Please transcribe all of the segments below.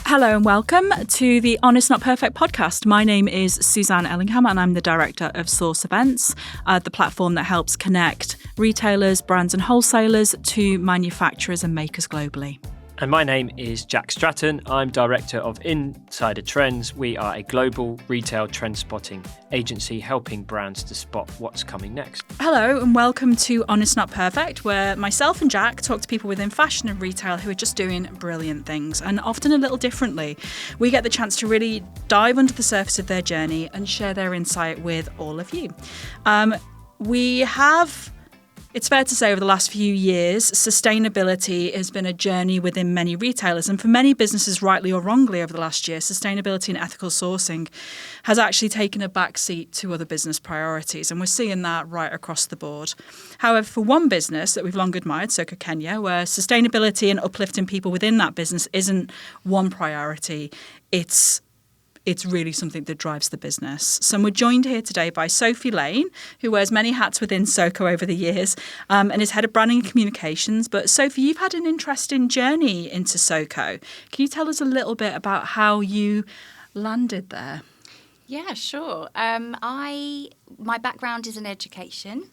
Hello and welcome to the Honest Not Perfect podcast. My name is Suzanne Ellingham and I'm the director of Source Events, the platform that helps connect retailers, brands and wholesalers to manufacturers and makers globally. And my name is Jack Stratton. I'm Director of Insider Trends. We are a global retail trend spotting agency helping brands to spot what's coming next. Hello and welcome to Honest Not Perfect, where myself and Jack talk to people within fashion and retail who are just doing brilliant things, and often a little differently. We get the chance to really dive under the surface of their journey and share their insight with all of you. It's fair to say over the last few years, sustainability has been a journey within many retailers. And for many businesses, rightly or wrongly over the last year, sustainability and ethical sourcing has actually taken a backseat to other business priorities. And we're seeing that right across the board. However, for one business that we've long admired, SOKO Kenya, where sustainability and uplifting people within that business isn't one priority, it's really something that drives the business. So we're joined here today by Sophie Lane, who wears many hats within SOKO over the years and is head of branding and communications. But Sophie, you've had an interesting journey into SOKO. Can you tell us a little bit about how you landed there? Yeah, sure. My background is in education.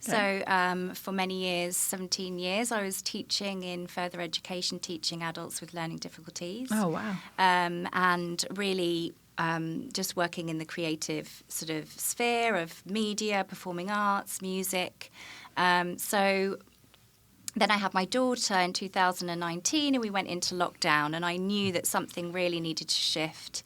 Okay. So for many years, 17 years, I was teaching in further education, teaching adults with learning difficulties. Oh, wow. And really just working in the creative sort of sphere of media, performing arts, music. So then I had my daughter in 2019 and we went into lockdown, and I knew that something really needed to shift.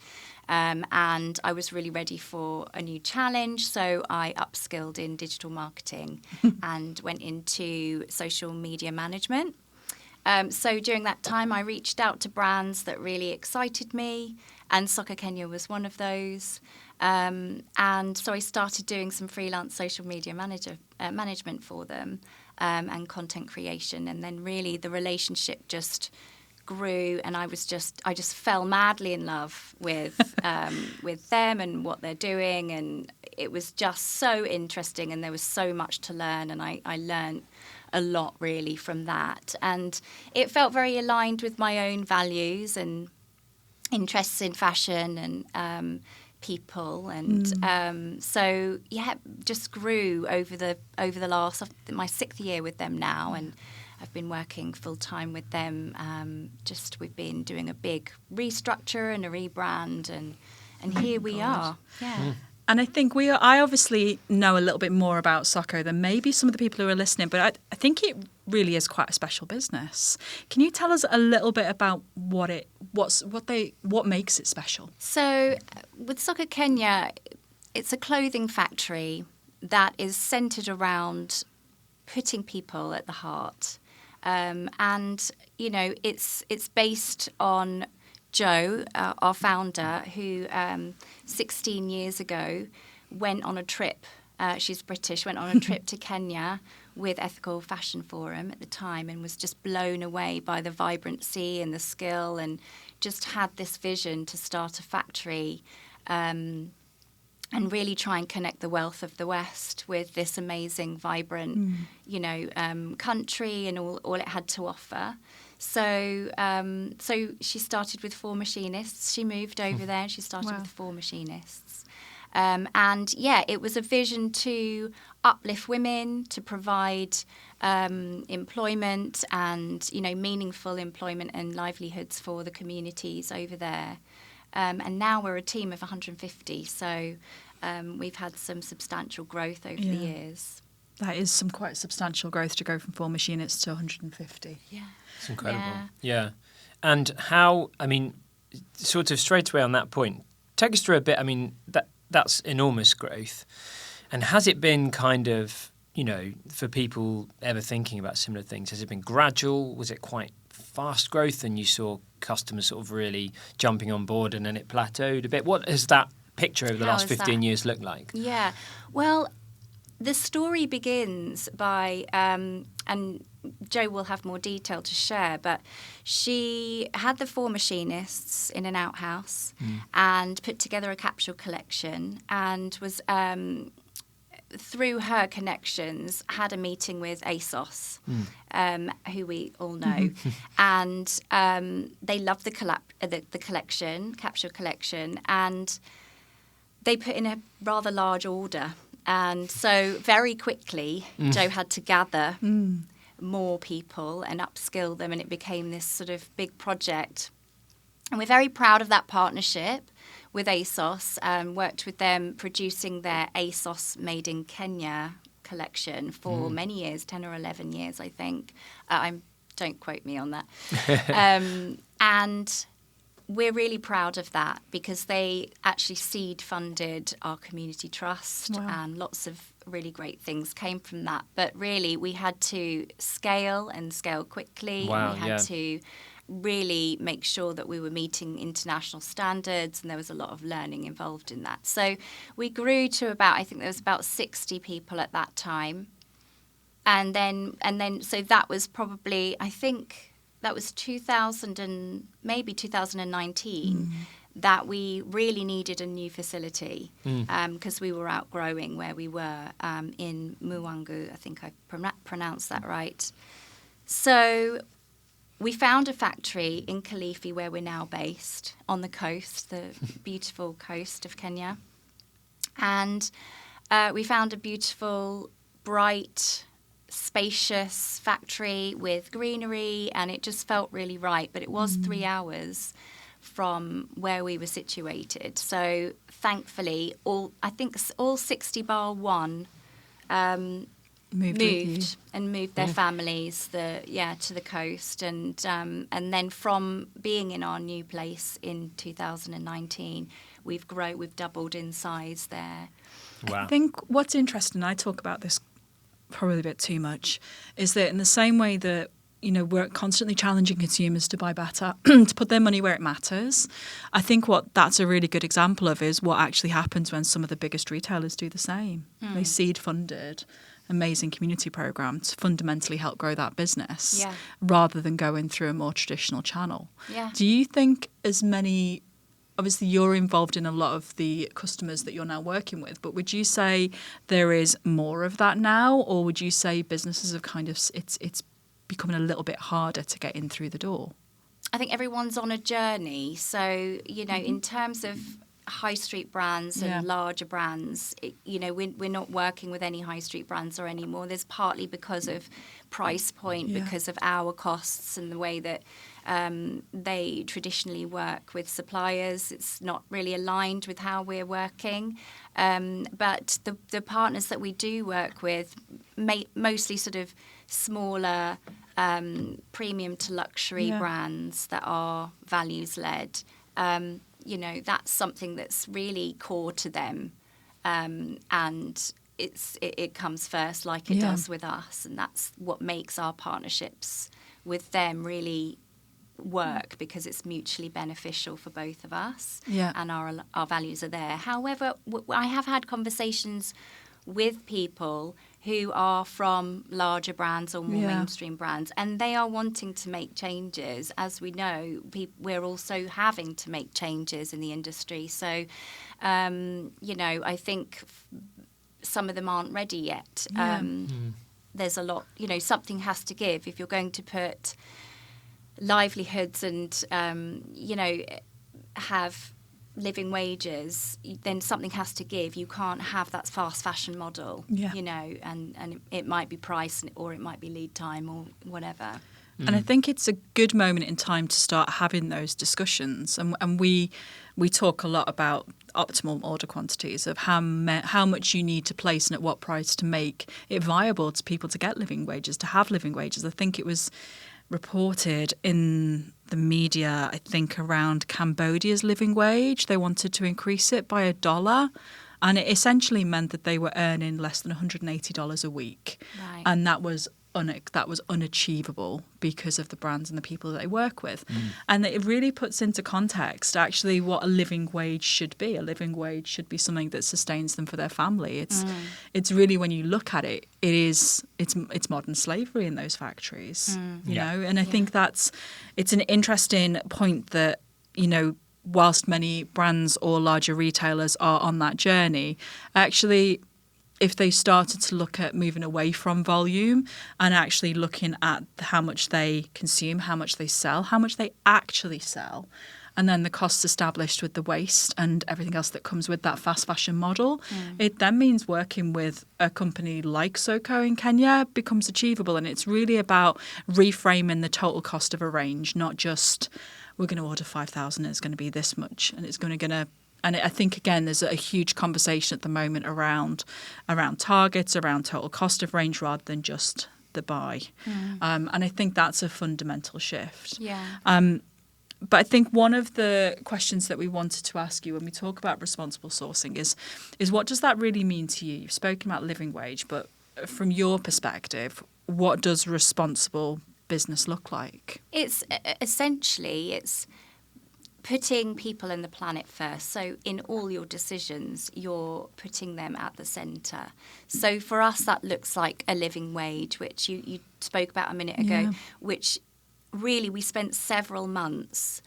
And I was really ready for a new challenge, so I upskilled in digital marketing and went into social media management. So during that time, I reached out to brands that really excited me, and SOKO Kenya was one of those. And so I started doing some freelance social media management for them and content creation, and then really the relationship just grew, and I just fell madly in love with them and what they're doing, and it was just so interesting, and there was so much to learn, and I learned a lot really from that, and it felt very aligned with my own values and interests in fashion and people, and so yeah, just grew over the last my 6th year with them now, and I've been working full-time with them. We've been doing a big restructure and a rebrand, and here we are. Yeah. Mm. And I think I obviously know a little bit more about SOKO than maybe some of the people who are listening, but I think it really is quite a special business. Can you tell us a little bit about what makes it special? So with SOKO Kenya, it's a clothing factory that is centred around putting people at the heart. And, you know, it's based on Jo, our founder, who 16 years ago went on a trip. She's British, went on a trip to Kenya with Ethical Fashion Forum at the time, and was just blown away by the vibrancy and the skill, and just had this vision to start a factory and really try and connect the wealth of the West with this amazing, vibrant, country and all it had to offer. So she started with 4 machinists. She moved over there and she started with 4 machinists. And yeah, it was a vision to uplift women, to provide employment and, meaningful employment and livelihoods for the communities over there. And now we're a team of 150, so we've had some substantial growth over the years. That is some quite substantial growth to go from 4 machinists to 150. Yeah. It's incredible. Yeah. And how, sort of straight away on that point, take us through a bit, that's enormous growth. And has it been kind of, for people ever thinking about similar things, has it been gradual? Was it quite fast growth and you saw customers sort of really jumping on board and then it plateaued a bit? What has that picture over the last 15 years looked like? Yeah, well, the story begins by, and Jo will have more detail to share, but she had the 4 machinists in an outhouse and put together a capsule collection, and was through her connections, had a meeting with ASOS, who we all know, and they loved the collection, capsule collection, and they put in a rather large order. And so very quickly, Jo had to gather more people and upskill them, and it became this sort of big project. And we're very proud of that partnership with ASOS. Worked with them producing their ASOS Made in Kenya collection for many years, 10 or 11 years, I think. Don't quote me on that. And we're really proud of that because they actually seed funded our community trust. Wow. And lots of really great things came from that. But really, we had to scale quickly. Wow, and we had to really make sure that we were meeting international standards, and there was a lot of learning involved in that. So we grew to I think there was about 60 people at that time. And then so that was probably, I think that was 2019 that we really needed a new facility because we were outgrowing where we were in Muwangu. I think I pronounced that right. So we found a factory in Kilifi where we're now based on the coast, the beautiful coast of Kenya. And we found a beautiful, bright, spacious factory with greenery, and it just felt really right. But it was 3 hours from where we were situated. So thankfully, all 60 bar one moved their families to the coast, and then from being in our new place in 2019, we've doubled in size there. Wow. I think what's interesting, I talk about this probably a bit too much, is that in the same way that we're constantly challenging consumers to buy better, to put their money where it matters. I think what that's a really good example of is what actually happens when some of the biggest retailers do the same. They seed funded amazing community program to fundamentally help grow that business rather than going through a more traditional channel. Yeah. Do you think obviously you're involved in a lot of the customers that you're now working with, but would you say there is more of that now, or would you say businesses have kind of, it's becoming a little bit harder to get in through the door? I think everyone's on a journey. So, in terms of high street brands and larger brands, we're not working with any high street brands or anymore. There's partly because of price point, because of our costs and the way that they traditionally work with suppliers. It's not really aligned with how we're working. But the partners that we do work with, mostly sort of smaller premium to luxury brands that are values-led, that's something that's really core to them. And it comes first like it does with us. And that's what makes our partnerships with them really work, because it's mutually beneficial for both of us, and our values are there. However, I have had conversations with people who are from larger brands or more mainstream brands, and they are wanting to make changes. As we know, we're also having to make changes in the industry. So, I think some of them aren't ready yet. There's a lot, something has to give. If you're going to put livelihoods and, have living wages, then something has to give. You can't have that fast fashion model, and it might be price or it might be lead time or whatever. And I think it's a good moment in time to start having those discussions. And we talk a lot about optimal order quantities, of how much you need to place and at what price to make it viable to people to get living wages, to have living wages. I think it was reported in the media, I think, around Cambodia's living wage. They wanted to increase it by $1, and it essentially meant that they were earning less than $180 a week. Right. And that was unachievable because of the brands and the people that they work with. And it really puts into context actually what a living wage should be. A living wage should be something that sustains them for their family. It's really, when you look at it, it's modern slavery in those factories, you know. And I think it's an interesting point that, whilst many brands or larger retailers are on that journey, actually if they started to look at moving away from volume and actually looking at how much they consume, how much they sell, how much they actually sell, and then the costs established with the waste and everything else that comes with that fast fashion model, it then means working with a company like SOKO in Kenya becomes achievable. And it's really about reframing the total cost of a range, not just we're going to order 5,000 and it's going to be this much and it's going to. And I think, again, there's a huge conversation at the moment around targets, around total cost of range rather than just the buy. And I think that's a fundamental shift. Yeah. But I think one of the questions that we wanted to ask you when we talk about responsible sourcing is what does that really mean to you? You've spoken about living wage, but from your perspective, what does responsible business look like? It's essentially, it's putting people and the planet first. So in all your decisions, you're putting them at the centre. So for us, that looks like a living wage, which you spoke about a minute ago, which really we spent several months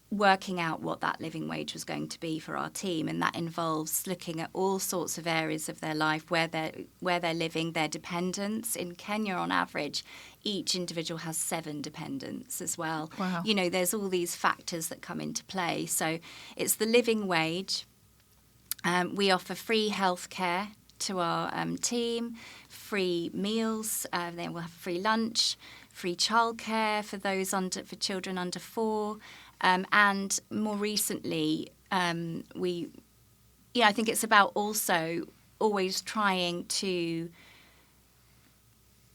working out what that living wage was going to be for our team, and that involves looking at all sorts of areas of their life where they're living, their dependents. In Kenya, on average, each individual has 7 dependents as well. Wow. You know, there's all these factors that come into play. So it's the living wage. We offer free healthcare to our team, free meals. Then we'll have free lunch, free childcare for for children under 4. And more recently, I think it's about also always trying to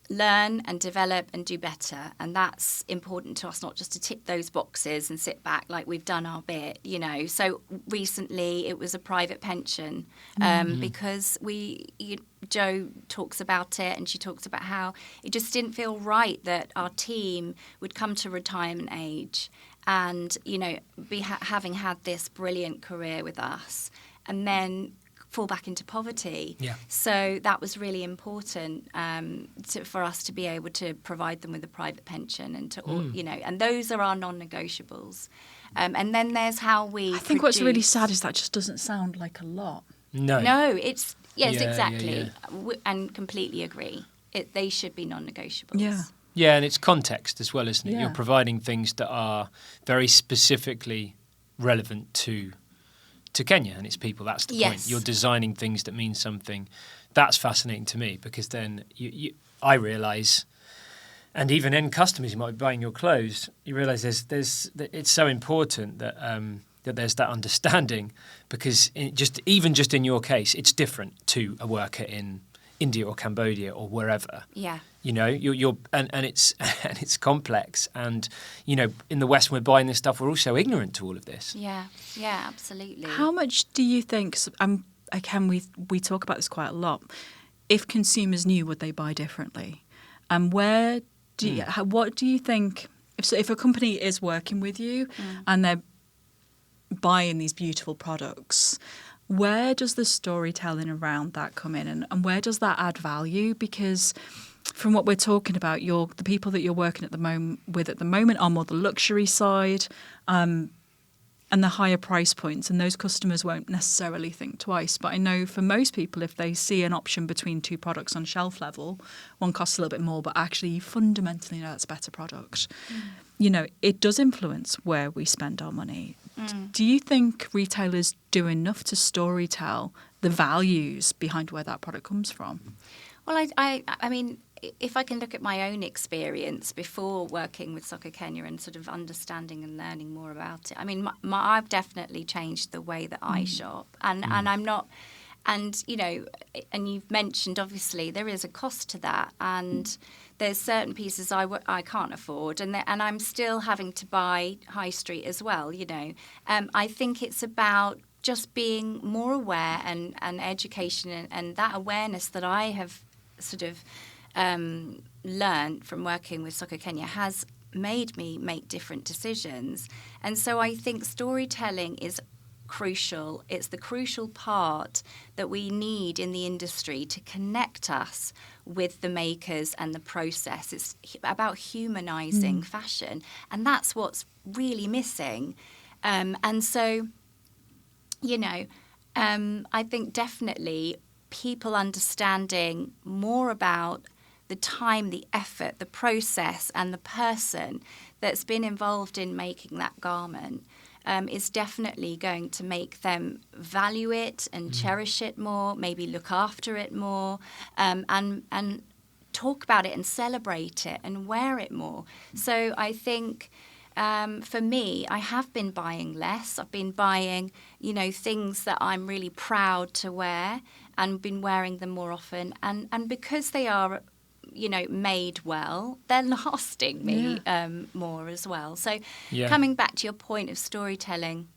learn and develop and do better. And that's important to us, not just to tick those boxes and sit back like we've done our bit, you know. So recently it was a private pension because Jo talks about it, and she talks about how it just didn't feel right that our team would come to retirement age and, you know, having had this brilliant career with us and then fall back into poverty. Yeah. So that was really important for us to be able to provide them with a private pension and you know, and those are our non-negotiables. And then there's how we I think what's really sad is that just doesn't sound like a lot. No, it's yes, Yeah, exactly, yeah. And completely agree. They should be non-negotiables. Yeah. Yeah, and it's context as well, isn't it? Yeah. You're providing things that are very specifically relevant to Kenya and its people. That's the point. You're designing things that mean something. That's fascinating to me because then I realise, and even in customers who might be buying your clothes, you realise it's so important that that there's that understanding because even just in your case, it's different to a worker in India or Cambodia or wherever. Yeah. You know, and it's complex, and you know, in the West, when we're buying this stuff, we're also ignorant to all of this. Yeah, absolutely. How much do you think? Again, we talk about this quite a lot. If consumers knew, would they buy differently? And what do you think? If a company is working with you and they're buying these beautiful products, where does the storytelling around that come in, and where does that add value? Because from what we're talking about, the people that you're working at the moment are more the luxury side and the higher price points, and those customers won't necessarily think twice. But I know for most people, if they see an option between 2 products on shelf level, one costs a little bit more, but actually you fundamentally know it's a better product. You know, it does influence where we spend our money. Do you think retailers do enough to storytell the values behind where that product comes from? Well, I mean, if I can look at my own experience before working with SOKO Kenya and sort of understanding and learning more about it, I mean, I've definitely changed the way that I shop, and I'm not, and you know, and you've mentioned obviously there is a cost to that, and there's certain pieces I can't afford, and I'm still having to buy high street as well. You know, I think it's about just being more aware and education and that awareness that I have sort of learned from working with SOKO Kenya has made me make different decisions. And so I think storytelling is crucial. It's the crucial part that we need in the industry to connect us with the makers and the process. It's about humanising fashion, and that's what's really missing. And so, you know, I think definitely people understanding more about the time, the effort, the process, and the person that's been involved in making that garment is definitely going to make them value it and cherish it more, maybe look after it more, and talk about it and celebrate it and wear it more. So I think for me, I have been buying less. I've been buying, things that I'm really proud to wear and been wearing them more often. And because they are, made well, they're lasting me more as well. So coming back to your point of storytelling,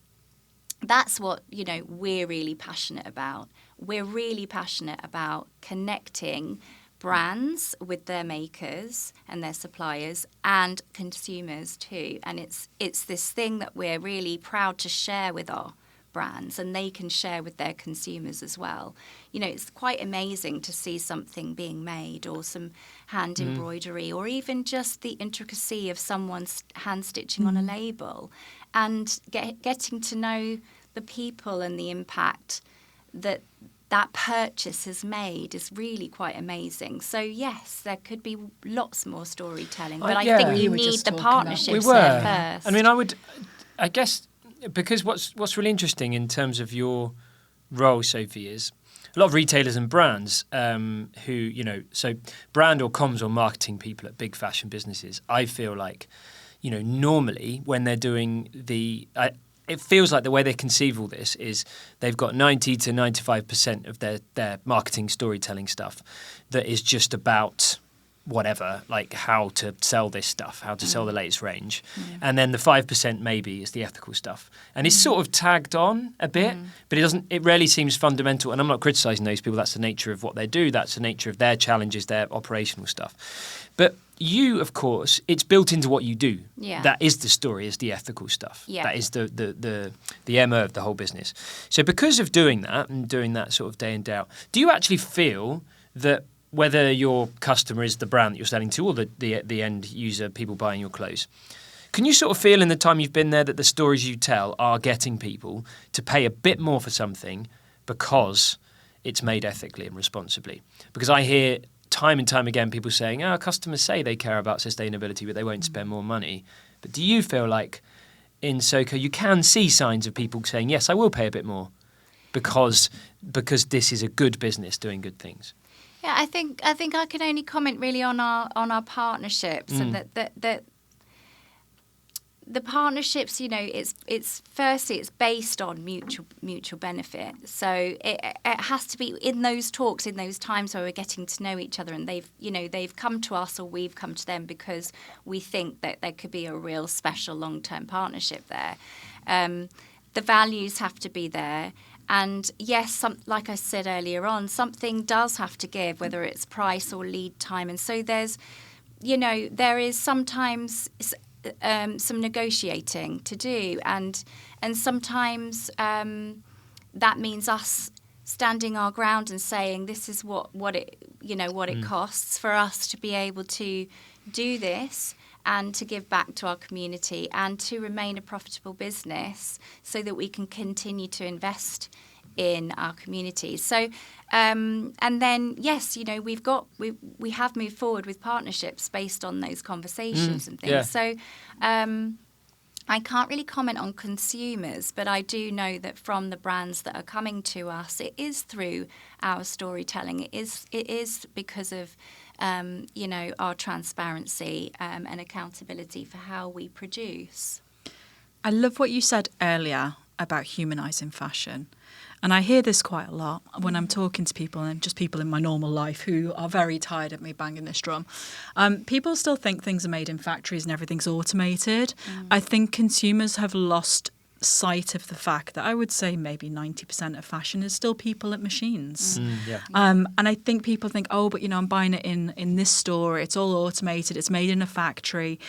that's what, we're really passionate about. We're really passionate about connecting brands with their makers and their suppliers and consumers too. And it's this thing that we're really proud to share with our brands, and they can share with their consumers as well. It's quite amazing to see something being made, or some hand embroidery, or even just the intricacy of someone's hand stitching on a label, and getting to know the people and the impact that purchase has made is really quite amazing. So yes, there could be lots more storytelling, but I think you need the partnerships there first. I mean, I guess, because what's really interesting in terms of your role, Sophie, is a lot of retailers and brands who, so brand or comms or marketing people at big fashion businesses, I feel like, normally when they're doing it feels like the way they conceive all this is they've got 90 to 95% of their marketing storytelling stuff that is just about whatever, like how to sell this stuff, how to sell the latest range. And then the 5% maybe is the ethical stuff. And it's sort of tagged on a bit, but it rarely seems fundamental. And I'm not criticising those people. That's the nature of what they do. That's the nature of their challenges, their operational stuff. But you, of course, it's built into what you do. Yeah. That is the story, is the ethical stuff. Yeah. That is the MO of the whole business. So because of doing that and doing that sort of day in, day out, do you actually feel that whether your customer is the brand that you're selling to or the end user, people buying your clothes, can you sort of feel in the time you've been there that the stories you tell are getting people to pay a bit more for something because it's made ethically and responsibly? Because I hear time and time again people saying, customers say they care about sustainability, but they won't spend more money. But do you feel like in SOKO you can see signs of people saying, yes, I will pay a bit more because this is a good business doing good things? Yeah, I think I can only comment really on our partnerships, and that the partnerships, it's firstly it's based on mutual benefit. So it has to be in those talks, in those times where we're getting to know each other, and they've come to us or we've come to them because we think that there could be a real special long-term partnership there. The values have to be there. And yes, like I said earlier on, something does have to give, whether it's price or lead time. And so there is sometimes some negotiating to do, and sometimes that means us standing our ground and saying this is what it costs for us to be able to do this, and to give back to our community and to remain a profitable business so that we can continue to invest in our community. So, and then, yes, we have moved forward with partnerships based on those conversations and things. Yeah. So I can't really comment on consumers, but I do know that from the brands that are coming to us, it is through our storytelling. It is because of our transparency and accountability for how we produce. I love what you said earlier about humanising fashion. And I hear this quite a lot when I'm talking to people, and just people in my normal life who are very tired of me banging this drum. People still think things are made in factories and everything's automated. I think consumers have lost sight of the fact that I would say maybe 90% of fashion is still people at machines. And I think people think, but I'm buying it in this store, it's all automated, it's made in a factory.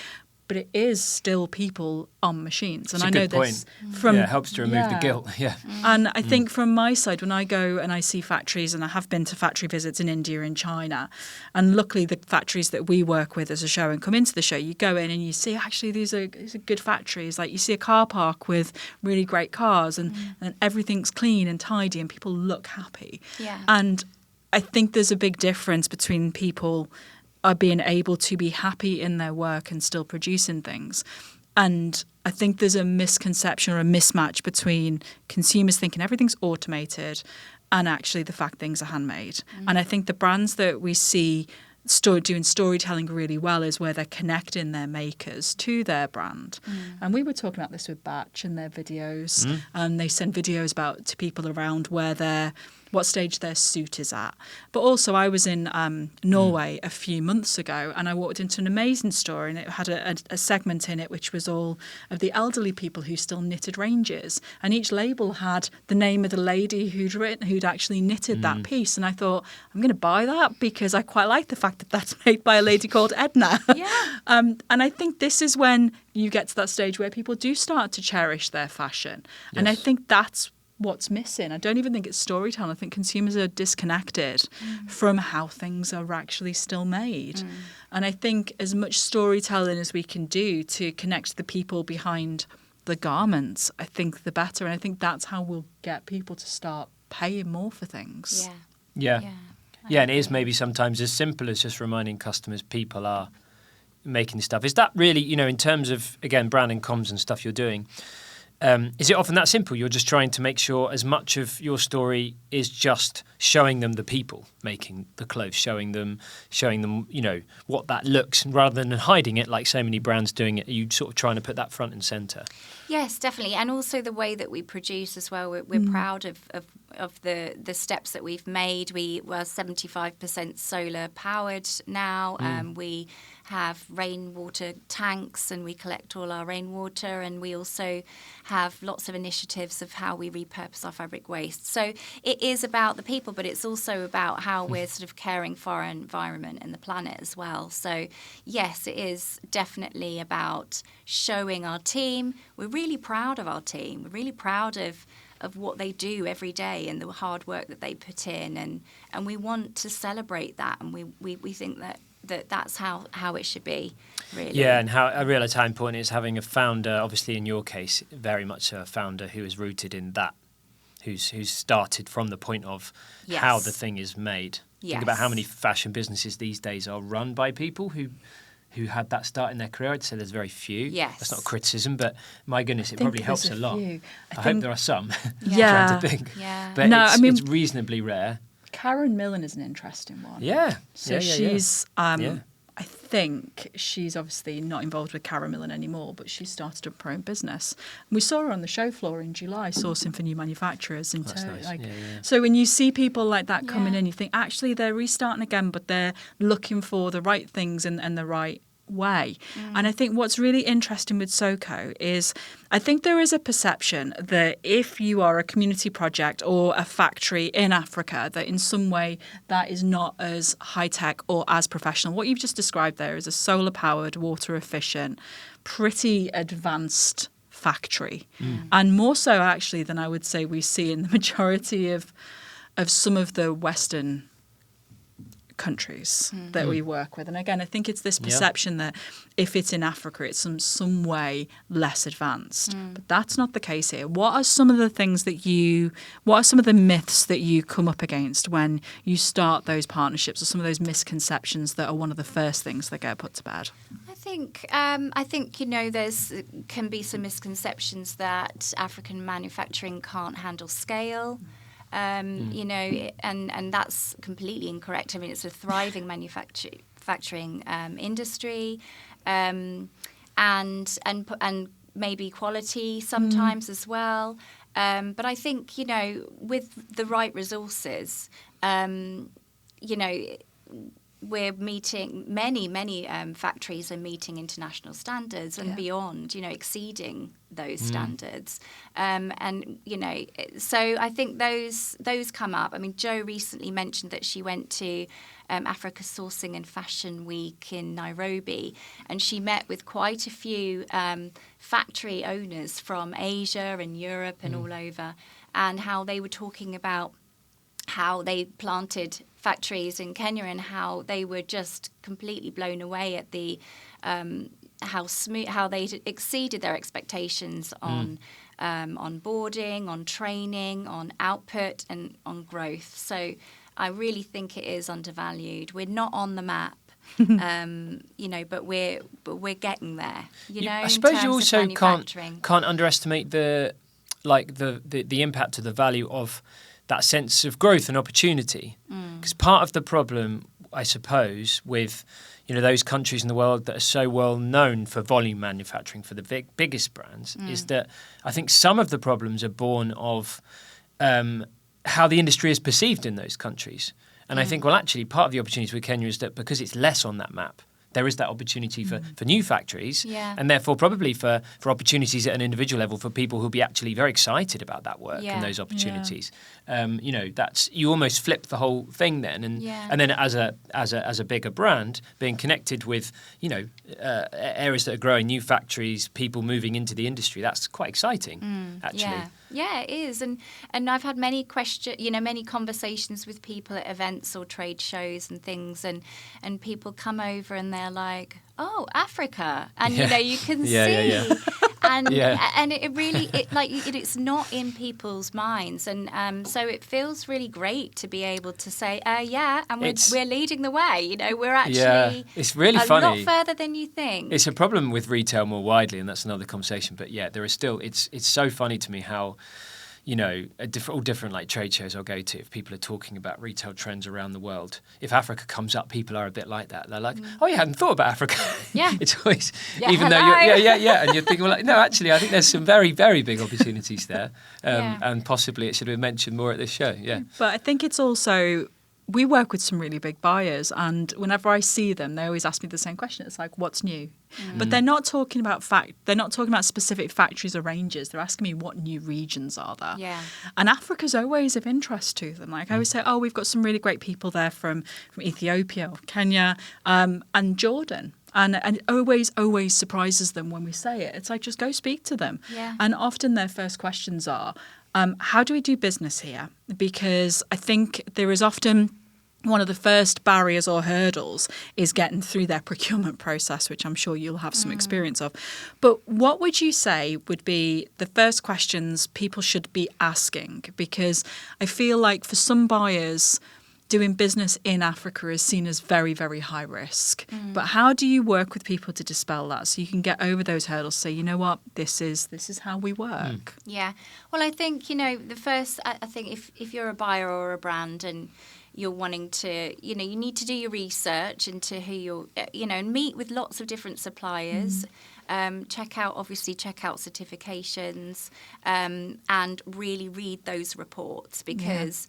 but it is still people on machines. And It's a I know good this point. from it helps to remove the guilt. Yeah. And I think from my side, when I go and I see factories, and I have been to factory visits in India and China, and luckily the factories that we work with as a show and come into the show, you go in and you see actually these are good factories. Like you see a car park with really great cars, and everything's clean and tidy, and people look happy. Yeah. And I think there's a big difference between people are being able to be happy in their work and still producing things. And I think there's a misconception or a mismatch between consumers thinking everything's automated and actually the fact things are handmade. And I think the brands that we see doing storytelling really well is where they're connecting their makers to their brand. And we were talking about this with Batch and their videos. And they send videos to people around what stage their suit is at. But also I was in Norway a few months ago, and I walked into an amazing store, and it had a segment in it which was all of the elderly people who still knitted ranges, and each label had the name of the lady who'd actually knitted that piece. And I thought, I'm going to buy that because I quite like the fact that that's made by a lady called Edna. Yeah. And I think this is when you get to that stage where people do start to cherish their fashion. And I think that's what's missing. I don't even think it's storytelling. I think consumers are disconnected from how things are actually still made. And I think as much storytelling as we can do to connect the people behind the garments, I think the better. And I think that's how we'll get people to start paying more for things. Yeah. And it is maybe sometimes as simple as just reminding customers people are making stuff. Is that really, in terms of, again, brand and comms and stuff you're doing, is it often that simple? You're just trying to make sure as much of your story is just showing them the people making the clothes, showing them, what that looks, rather than hiding it like so many brands doing it. Are you sort of trying to put that front and centre? Yes, definitely. And also the way that we produce as well. We're proud of the steps that we've made. We were 75% solar powered now. We have rainwater tanks, and we collect all our rainwater, and we also have lots of initiatives of how we repurpose our fabric waste. So it is about the people, but it's also about how we're sort of caring for our environment and the planet as well. So yes, it is definitely about showing our team. We're really proud of our team. We're really proud of what they do every day and the hard work that they put in, and we want to celebrate that, and we think that's how it should be, really. Yeah, and I realise how important it is having a founder, obviously in your case, very much a founder who is rooted in that, who's started from the point of how the thing is made. Yes. Think about how many fashion businesses these days are run by people who had that start in their career. I'd say there's very few. Yes. That's not a criticism, but my goodness, it probably helps a lot. I hope there are some. Yeah. Trying to think. Yeah. But it's reasonably rare. Karen Millen is an interesting one. Yeah. So she's, I think she's obviously not involved with Karen Millen anymore, but she started up her own business. We saw her on the show floor in July, sourcing for new manufacturers. That's nice. So when you see people like that coming in, you think actually they're restarting again, but they're looking for the right things and the right way. And I think what's really interesting with SOKO is I think there is a perception that if you are a community project or a factory in Africa, that in some way that is not as high-tech or as professional. What you've just described there is a solar-powered, water-efficient, pretty advanced factory. And more so actually than I would say we see in the majority of some of the Western countries that we work with. And again, I think it's this perception that if it's in Africa, it's some way less advanced. But that's not the case here. What are some of the myths that you come up against when you start those partnerships, or some of those misconceptions that are one of the first things that get put to bed? I think there's can be some misconceptions that African manufacturing can't handle scale. And that's completely incorrect. I mean, it's a thriving manufacturing industry, and maybe quality sometimes as well. But I think with the right resources, we're meeting many factories are meeting international standards and beyond. Exceeding those standards. And, you know, so I think those come up. I mean, Jo recently mentioned that she went to Africa Sourcing and Fashion Week in Nairobi, and she met with quite a few factory owners from Asia and Europe and all over, and how they were talking about how they planted factories in Kenya and how they were just completely blown away at the how they exceeded their expectations on onboarding, on training, on output, and on growth. So I really think it is undervalued. We're not on the map, you know, but we're getting there. You know, I suppose you also can't manufacturing. underestimate the impact of the value of that sense of growth and opportunity. Because part of the problem, I suppose, with those countries in the world that are so well known for volume manufacturing, for the biggest brands, is that I think some of the problems are born of how the industry is perceived in those countries. And I think, well, actually, part of the opportunity with Kenya is that because it's less on that map, there is that opportunity for new factories, and therefore probably for opportunities at an individual level for people who'll be actually very excited about that work and those opportunities. That's, you almost flip the whole thing then, and then as a bigger brand, being connected with areas that are growing, new factories, people moving into the industry, that's quite exciting actually. Yeah, it is, and I've had many many conversations with people at events or trade shows and things, and people come over and they're like, "Oh, Africa," and you can see, and it really it's not in people's minds, and so it feels really great to be able to say, and we're leading the way. You know, we're actually it's really a funny. lot further than you think. It's a problem with retail more widely, and that's another conversation. But there is still it's so funny to me how all different like trade shows I'll go to, if people are talking about retail trends around the world, if Africa comes up, people are a bit like that. They're like, "Oh, you hadn't thought about Africa." Yeah, it's always even though and you're thinking, well, like, no, actually, I think there's some very, very big opportunities there, and possibly it should have been mentioned more at this show. Yeah, but I think it's also, we work with some really big buyers, and whenever I see them, they always ask me the same question. It's like, what's new? But they're not talking about specific factories or ranges. They're asking me what new regions are there. Yeah. And Africa's always of interest to them. Like I always say, we've got some really great people there from Ethiopia or Kenya and Jordan. And it always surprises them when we say it. It's like, just go speak to them. Yeah. And often their first questions are, how do we do business here? Because I think there is often one of the first barriers or hurdles is getting through their procurement process, which I'm sure you'll have some experience of. But what would you say would be the first questions people should be asking? Because I feel like for some buyers, doing business in Africa is seen as very, very high risk. But how do you work with people to dispel that so you can get over those hurdles, say, you know what, this is how we work? Yeah. Well, I think, the first, I think if you're a buyer or a brand and you're wanting to, you need to do your research into who you're, and meet with lots of different suppliers. Check out certifications, and really read those reports because,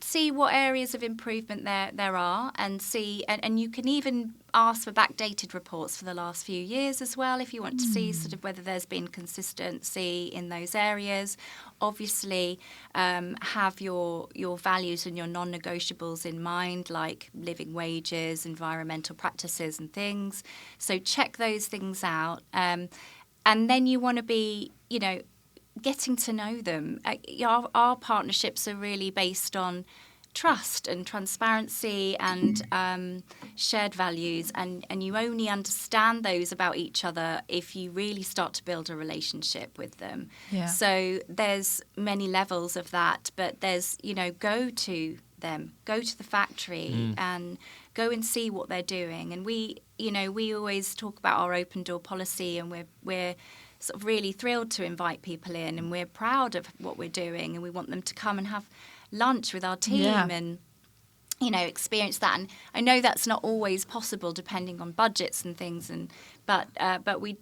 see what areas of improvement there are, and see, and you can even ask for backdated reports for the last few years as well if you want to see sort of whether there's been consistency in those areas. Obviously, have your values and your non-negotiables in mind, like living wages, environmental practices and things. So check those things out. And then you want to be, getting to know them. Our partnerships are really based on trust and transparency and shared values, and you only understand those about each other if you really start to build a relationship with them. Yeah. So there's many levels of that, but there's, go to them, go to the factory and go and see what they're doing. And we always talk about our open door policy, and we're sort of really thrilled to invite people in, and we're proud of what we're doing, and we want them to come and have lunch with our team and experience that. And I know that's not always possible depending on budgets and things, but we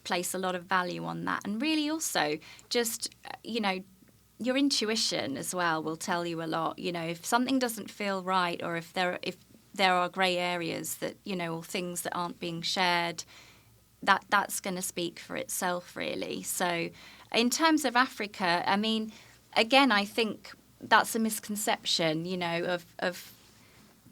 place a lot of value on that. And really also just your intuition as well will tell you a lot. If something doesn't feel right, or if there are grey areas that or things that aren't being shared, that's going to speak for itself, really. So in terms of Africa, I mean, again, I think that's a misconception, of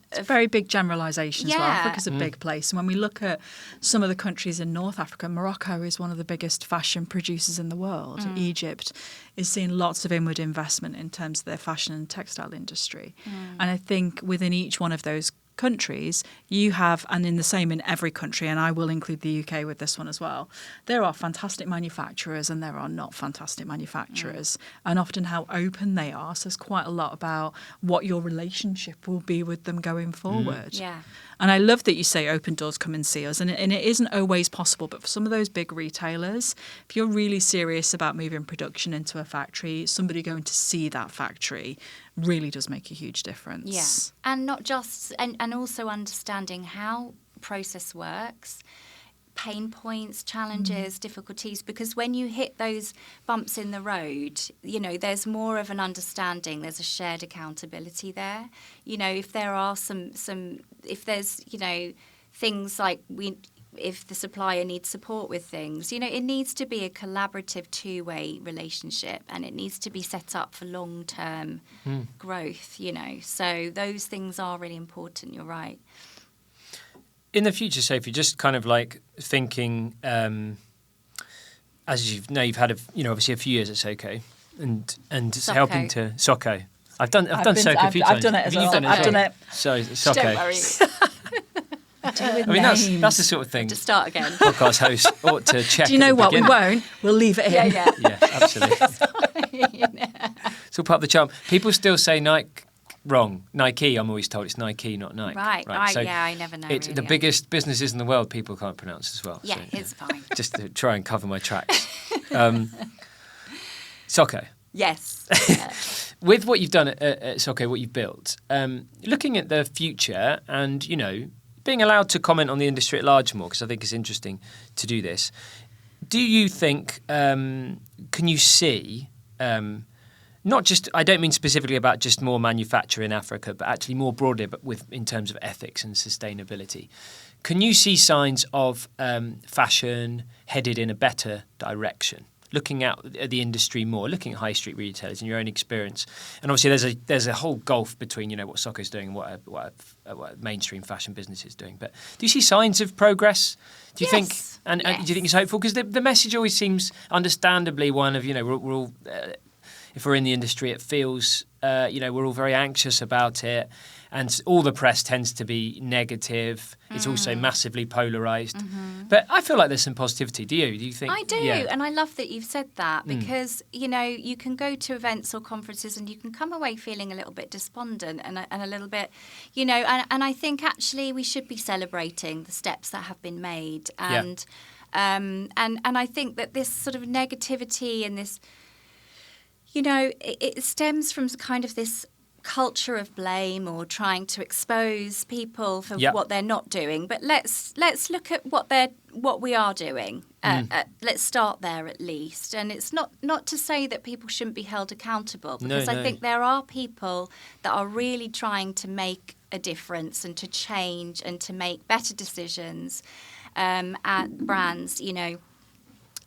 It's a very big generalisation as well. Yeah. Africa's a big place. And when we look at some of the countries in North Africa, Morocco is one of the biggest fashion producers in the world. Egypt is seeing lots of inward investment in terms of their fashion and textile industry. And I think within each one of those countries, you have, and in the same in every country, and I will include the UK with this one as well, there are fantastic manufacturers and there are not fantastic manufacturers, and often how open they are says quite a lot about what your relationship will be with them going forward. Yeah. And I love that you say open doors, come and see us. And it isn't always possible, but for some of those big retailers, if you're really serious about moving production into a factory, somebody going to see that factory really does make a huge difference. Yeah. And not just, and also understanding how process works, pain points, challenges, difficulties, because when you hit those bumps in the road, there's more of an understanding, there's a shared accountability there. If there are if there's, things like if the supplier needs support with things, it needs to be a collaborative two-way relationship, and it needs to be set up for long-term growth, So those things are really important, you're right. In the future, Sophie, just kind of like thinking, as you've had obviously a few years at SOKO and SOKO. helping to SOKO. I've done SOKO a few times. I've done it as well. I've done it. So SOKO. Don't worry. I mean, that's the sort of thing. To start again. Podcast hosts ought to check. Do you know what? We beginning. won't. We'll leave it in. Yeah. Yeah, absolutely. It's all part of the charm. People still say Nike wrong. Nike, I'm always told it's Nike, not Nike. Right. So I never know. it's really. the biggest businesses in the world people can't pronounce as well. Yeah, so, it's fine. Just to try and cover my tracks. SOKO. Yes. Yeah. With what you've done at SOKO, what you've built, looking at the future and, being allowed to comment on the industry at large more, because I think it's interesting to do this, do you think, can you see, not just, I don't mean specifically about just more manufacture in Africa, but actually more broadly, but in terms of ethics and sustainability, can you see signs of fashion headed in a better direction? Looking at the industry more, looking at high street retailers and your own experience, and obviously there's a whole gulf between what SOKO's doing and what a mainstream fashion business is doing. But do you see signs of progress? Do you think? And do you think it's hopeful? Because the message always seems, understandably, one of we're all if we're in the industry, it feels we're all very anxious about it. And all the press tends to be negative. It's also massively polarised. But I feel like there's some positivity. Do you? Do you think? I do. Yeah. And I love that you've said that because, you can go to events or conferences and you can come away feeling a little bit despondent and a little bit, and I think actually we should be celebrating the steps that have been made. And I think that this sort of negativity and this, it stems from kind of this culture of blame or trying to expose people for what they're not doing. But let's look at what we are doing. Let's start there at least. And it's not to say that people shouldn't be held accountable, because I think there are people that are really trying to make a difference and to change and to make better decisions at brands,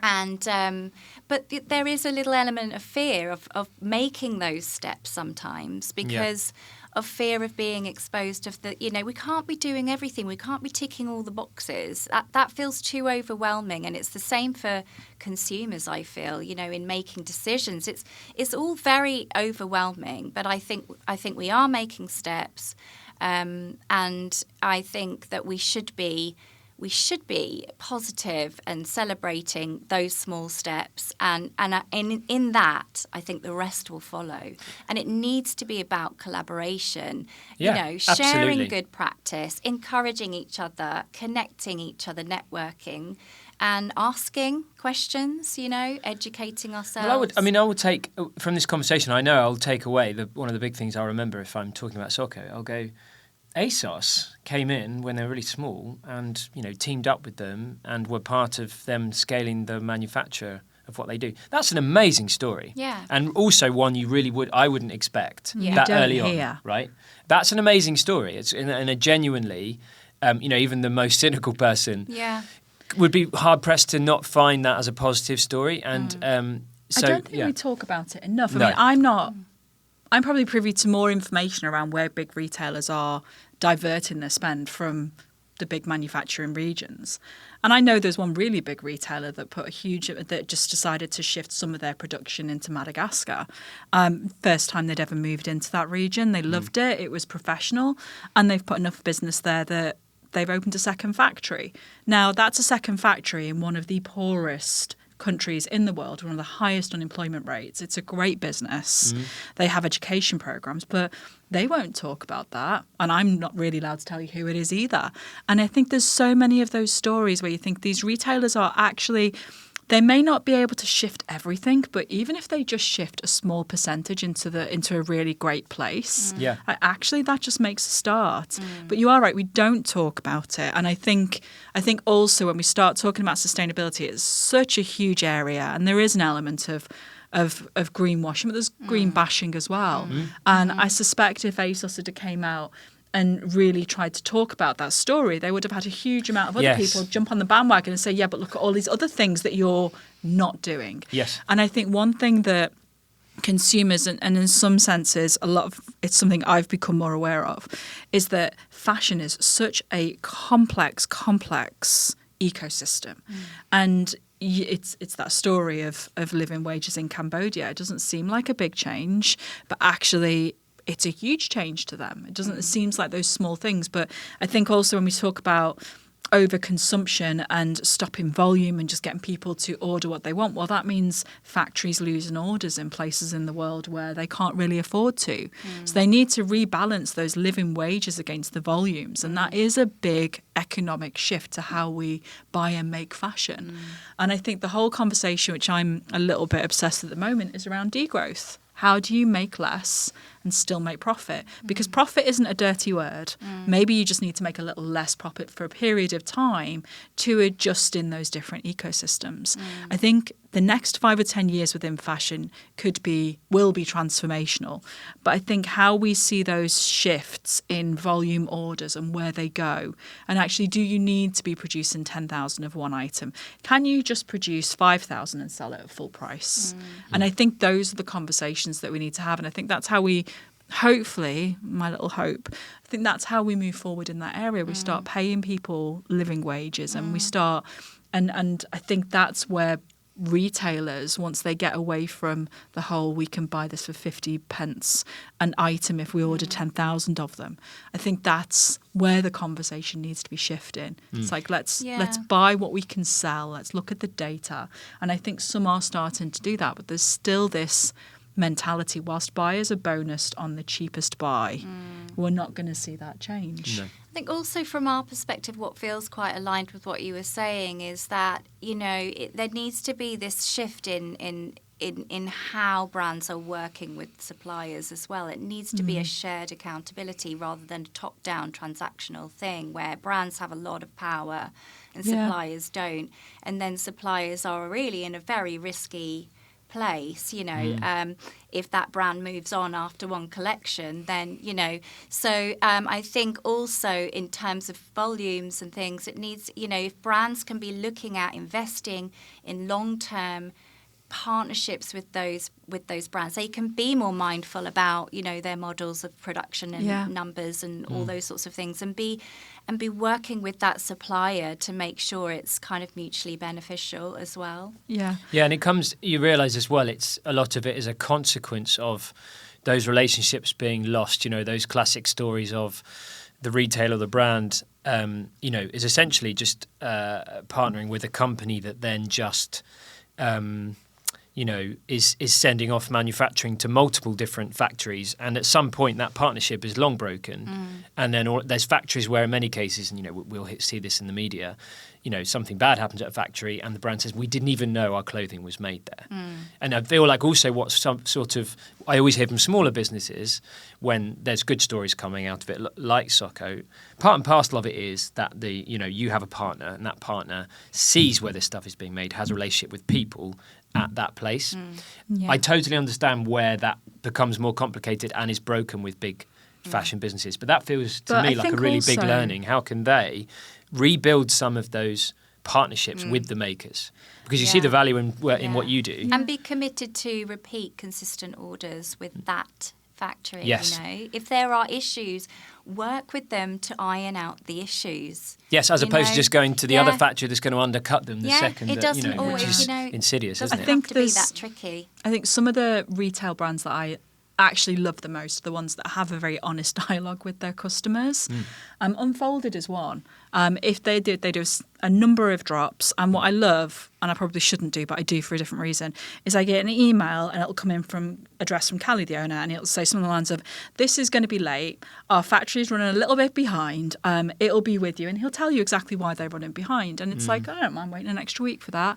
And but there is a little element of fear of making those steps sometimes because of fear of being exposed of we can't be doing everything. We can't be ticking all the boxes. That feels too overwhelming. And it's the same for consumers, I feel, in making decisions. It's all very overwhelming. But I think we are making steps. And I think that we should be positive and celebrating those small steps, and in that, I think the rest will follow. And it needs to be about collaboration, sharing absolutely. good practice, encouraging each other, connecting each other, networking, and asking questions, educating ourselves. Well, I would take from this conversation. I know I'll take away one of the big things I'll remember if I'm talking about SOKO. I'll go, ASOS came in when they were really small and, teamed up with them and were part of them scaling the manufacture of what they do. That's an amazing story. Yeah. And also one I wouldn't expect that early on, right? That's an amazing story. It's in a genuinely, even the most cynical person. Yeah. would be hard pressed to not find that as a positive story. And so I don't think we talk about it enough. No. I mean, I'm probably privy to more information around where big retailers are diverting their spend from the big manufacturing regions. And I know there's one really big retailer that just decided to shift some of their production into Madagascar. First time they'd ever moved into that region. They loved it. It was professional. And they've put enough business there that they've opened a second factory. Now, that's a second factory in one of the poorest countries in the world, one of the highest unemployment rates. It's a great business. They have education programs, but they won't talk about that. And I'm not really allowed to tell you who it is either. And I think there's so many of those stories where you think these retailers are actually, they may not be able to shift everything, but even if they just shift a small percentage into a really great place, actually that just makes a start. But you are right, we don't talk about it. And I think also when we start talking about sustainability, it's such a huge area, and there is an element of greenwashing, but there's green bashing as well. And I suspect if ASOS had came out and really tried to talk about that story, they would have had a huge amount of other people jump on the bandwagon and say, yeah, but look at all these other things that you're not doing. Yes. And I think one thing that consumers, and in some senses, it's something I've become more aware of, is that fashion is such a complex ecosystem. And it's that story of living wages in Cambodia. It doesn't seem like a big change, but actually it's a huge change to them. It seems like those small things. But I think also when we talk about overconsumption and stopping volume and just getting people to order what they want, well, that means factories losing orders in places in the world where they can't really afford to. So they need to rebalance those living wages against the volumes. And that is a big economic shift to how we buy and make fashion. And I think the whole conversation, which I'm a little bit obsessed with at the moment, is around degrowth. How do you make less and still make profit? Because profit isn't a dirty word. Maybe you just need to make a little less profit for a period of time to adjust in those different ecosystems. I think the next 5 or 10 years within fashion will be transformational. But I think how we see those shifts in volume orders and where they go, and actually, do you need to be producing 10,000 of one item? Can you just produce 5,000 and sell it at full price? And I think those are the conversations that we need to have. And I think that's how we, hopefully, my little hope, I think that's how we move forward in that area. We start paying people living wages, and we start, and I think that's where retailers, once they get away from the whole we can buy this for 50 pence an item if we order 10,000 of them, I think that's where the conversation needs to be shifting. It's like let's buy what we can sell, let's look at the data. And I think some are starting to do that, but there's still this mentality, whilst buyers are bonused on the cheapest buy, we're not going to see that change. No. I think also from our perspective, what feels quite aligned with what you were saying is that, there needs to be this shift in how brands are working with suppliers as well. It needs to be a shared accountability rather than a top-down transactional thing where brands have a lot of power and suppliers don't. And then suppliers are really in a very risky place, if that brand moves on after one collection, then, So I think also in terms of volumes and things, it needs, if brands can be looking at investing in long-term partnerships with those brands, they can be more mindful about their models of production and numbers and all those sorts of things, and be working with that supplier to make sure it's kind of mutually beneficial as well. And you realise as well, it's a lot of it is a consequence of those relationships being lost. Those classic stories of the retailer or the brand is essentially just partnering with a company that then just is sending off manufacturing to multiple different factories, and at some point that partnership is long broken. And then there's factories where in many cases, and we'll see this in the media, something bad happens at a factory and the brand says, we didn't even know our clothing was made there. And I feel like also what some sort of, I always hear from smaller businesses when there's good stories coming out of it, like SOKO, part and parcel of it is that you have a partner, and that partner sees where this stuff is being made, has a relationship with people at that place. I totally understand where that becomes more complicated and is broken with big fashion businesses, but that feels to me like a really big learning. How can they rebuild some of those partnerships with the makers, because you see the value in what you do. And be committed to repeat consistent orders with that factory. Yes. You know, if there are issues, work with them to iron out the issues. Yes, as opposed to just going to the other factory that's going to undercut them the second. It doesn't always, which is insidious, isn't it? I think to be that tricky. I think some of the retail brands that I actually love the most, the ones that have a very honest dialogue with their customers. Unfolded is one. If they do a number of drops, and what I love, and I probably shouldn't do, but I do for a different reason, is I get an email and it'll come in from address from Callie, the owner, and it'll say something along the lines of, "This is going to be late. Our factory's running a little bit behind. It'll be with you," and he'll tell you exactly why they're running behind. And it's like, I don't mind waiting an extra week for that.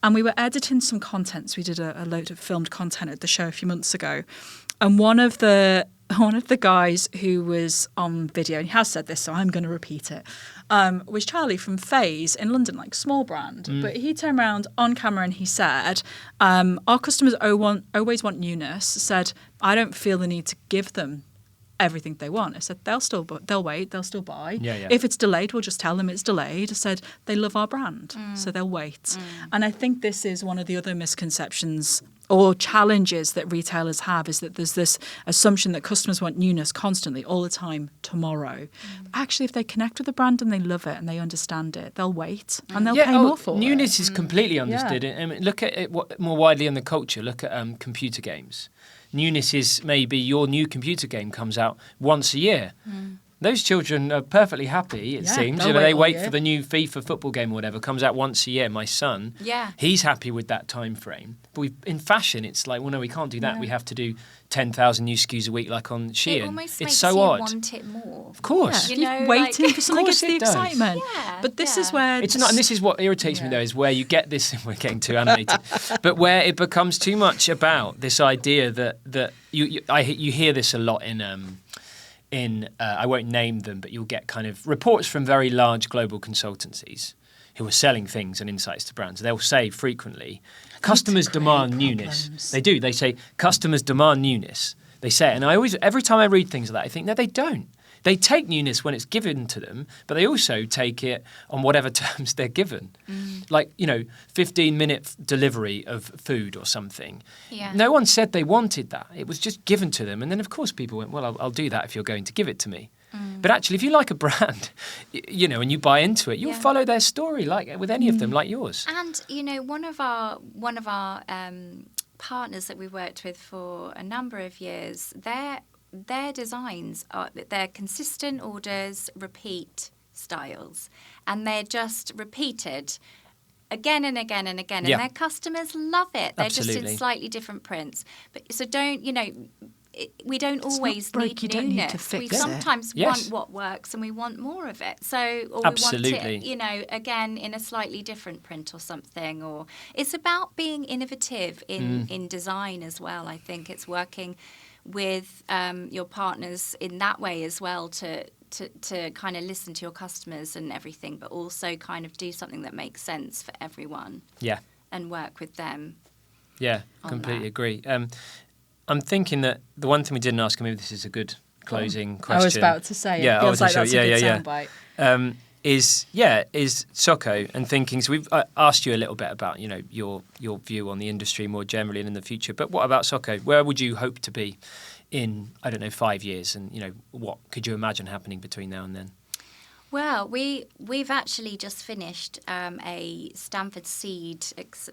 And we were editing some content. So we did a load of filmed content at the show a few months ago. And one of the guys who was on video, and he has said this, so I'm going to repeat it, was Charlie from Faze in London, like small brand. But he turned around on camera and he said, our customers always want newness. Said, I don't feel the need to give them everything they want. I said, they'll wait, they'll still buy. If it's delayed, we'll just tell them it's delayed. I said, they love our brand, so they'll wait. And I think this is one of the other misconceptions or challenges that retailers have, is that there's this assumption that customers want newness constantly, all the time, tomorrow. Actually, if they connect with the brand and they love it and they understand it, they'll wait and they'll pay more for it. Newness is completely understood. I mean, look at it more widely in the culture. Look at computer games. Newness is maybe your new computer game comes out once a year. Those children are perfectly happy, it seems. They wait for the new FIFA football game or whatever, comes out once a year. My son, he's happy with that time frame. But in fashion, it's like, well, no, we can't do that. We have to do 10,000 new SKUs a week, like on Shein. It almost it's makes so you odd. want it more. Of course. You're waiting for something to get the excitement. But this is where... It's not, and this is what irritates me, though, is where you get this, we're getting too animated, but where it becomes too much about this idea that you hear this a lot in I won't name them, but you'll get kind of reports from very large global consultancies who are selling things and insights to brands. They'll say frequently, customers demand newness. They do. They say, customers demand newness. They say it. And every time I read things like that, I think, no, they don't. They take newness when it's given to them, but they also take it on whatever terms they're given. Like, 15-minute delivery of food or something. No one said they wanted that. It was just given to them. And then, of course, people went, well, I'll do that if you're going to give it to me. But actually, if you like a brand, and you buy into it, you'll follow their story, like with any of them, like yours. And, one of our partners that we worked with for a number of years, their designs they're consistent orders, repeat styles, and they're just repeated again and again and again, and their customers love it. They're just in slightly different prints. But so don't we don't always need newness. We sometimes want what works, and we want more of it. So, or we want it, again in a slightly different print or something. Or it's about being innovative in design as well. I think it's working with your partners in that way as well to kind of listen to your customers and everything, but also kind of do something that makes sense for everyone. Yeah. And work with them. Yeah, completely agree. I'm thinking that the one thing we didn't ask, and maybe this is a good closing question. I was about to say, it feels like that's a good soundbite. Is SOKO, and thinking, so we've asked you a little bit about, your view on the industry more generally and in the future, but what about SOKO? Where would you hope to be in, 5 years, and, what could you imagine happening between now and then? Well, we've actually just finished a Stanford Seed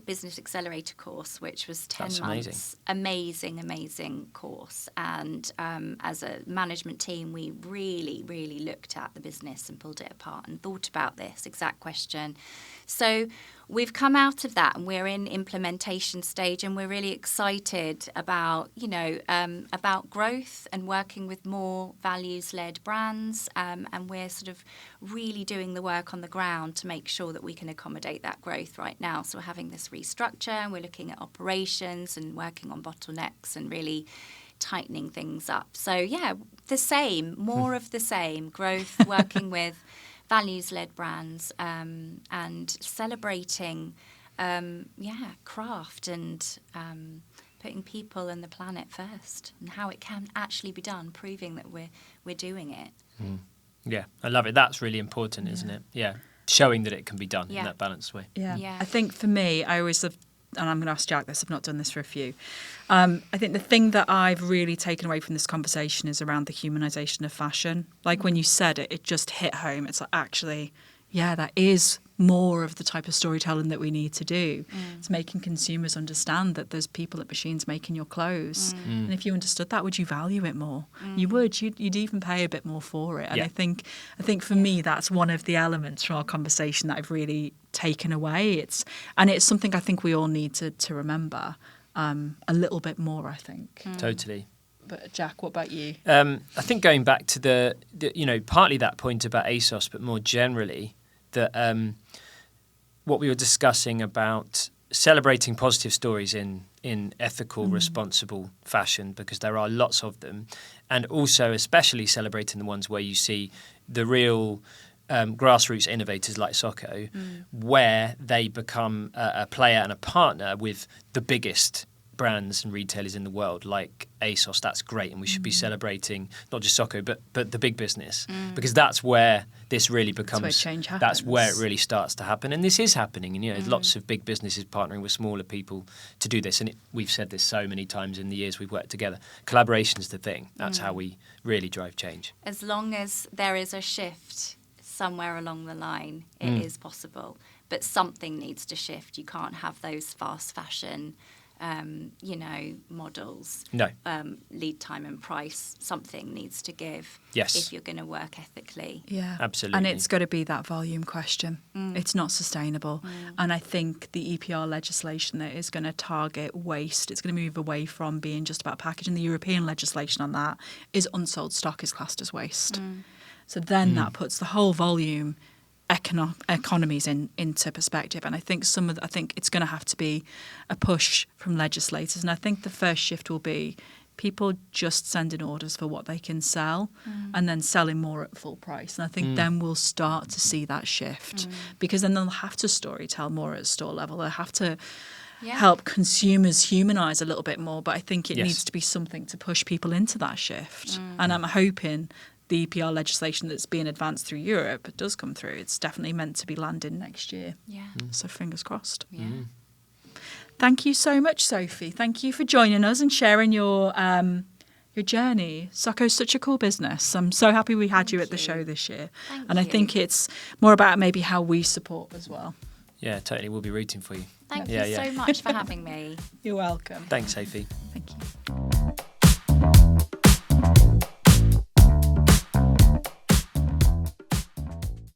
Business Accelerator course, which was 10 months. Amazing course. And as a management team, we really, really looked at the business and pulled it apart and thought about this exact question. So we've come out of that and we're in implementation stage, and we're really excited about, about growth and working with more values-led brands. And we're sort of really doing the work on the ground to make sure that we can accommodate that growth right now. So we're having this restructure, and we're looking at operations and working on bottlenecks and really tightening things up. So, more of the same, growth, working with values-led brands, and celebrating, craft and putting people and the planet first, and how it can actually be done, proving that we're doing it. Yeah, I love it. That's really important, isn't it? Yeah. showing that it can be done Yeah. in that balanced way. Yeah. I think for me, I always have, and I'm going to ask Jack this, I've not done this for a few. I think the thing that I've really taken away from this conversation is around the humanisation of fashion. Like when you said it, it just hit home. It's like, actually, yeah, that is more of the type of storytelling that we need to do. It's making consumers understand that there's people at machines making your clothes. And if you understood that, would you value it more? You would. You'd even pay a bit more for it. And Yeah. I think for me, that's one of the elements from our conversation that I've really taken away. It's something I think we all need to remember a little bit more, I think. Totally. But Jack, what about you? I think going back to the partly that point about ASOS, but more generally, that what we were discussing about celebrating positive stories in ethical, responsible fashion, because there are lots of them, and also especially celebrating the ones where you see the real grassroots innovators like SOKO, where they become a player and a partner with the biggest brands and retailers in the world, like ASOS. That's great, and we should be celebrating not just SOKO but the big business, because that's where this really becomes. That's where change happens. That's where it really starts to happen, and this is happening. And lots of big businesses partnering with smaller people to do this. And we've said this so many times in the years we've worked together. Collaboration is the thing. That's how we really drive change. As long as there is a shift somewhere along the line, it is possible. But something needs to shift. You can't have those fast fashion models. No. Lead time and price, something needs to give. Yes. If you're going to work ethically. Yeah, Absolutely. And it's got to be that volume question. It's not sustainable. And I think the EPR legislation that is going to target waste, it's going to move away from being just about packaging. The European legislation on that is unsold stock is classed as waste. So then that puts the whole volume economies into perspective, and I think it's going to have to be a push from legislators, and I think the first shift will be people just sending orders for what they can sell and then selling more at full price, and I think then we'll start to see that shift, because then they'll have to storytell more at store level. They'll have to help consumers humanise a little bit more, but I think it needs to be something to push people into that shift, and I'm hoping the EPR legislation that's being advanced through Europe does come through. It's definitely meant to be landing next year. Yeah. So fingers crossed. Yeah. Thank you so much, Sophie. Thank you for joining us and sharing your journey. SOKO's such a cool business. I'm so happy we had you at the show this year. Thank I you. think it's more about maybe how we support as well. Yeah, totally. We'll be rooting for you. Thank you so much for having me. You're welcome. Thanks, Sophie. Thank you.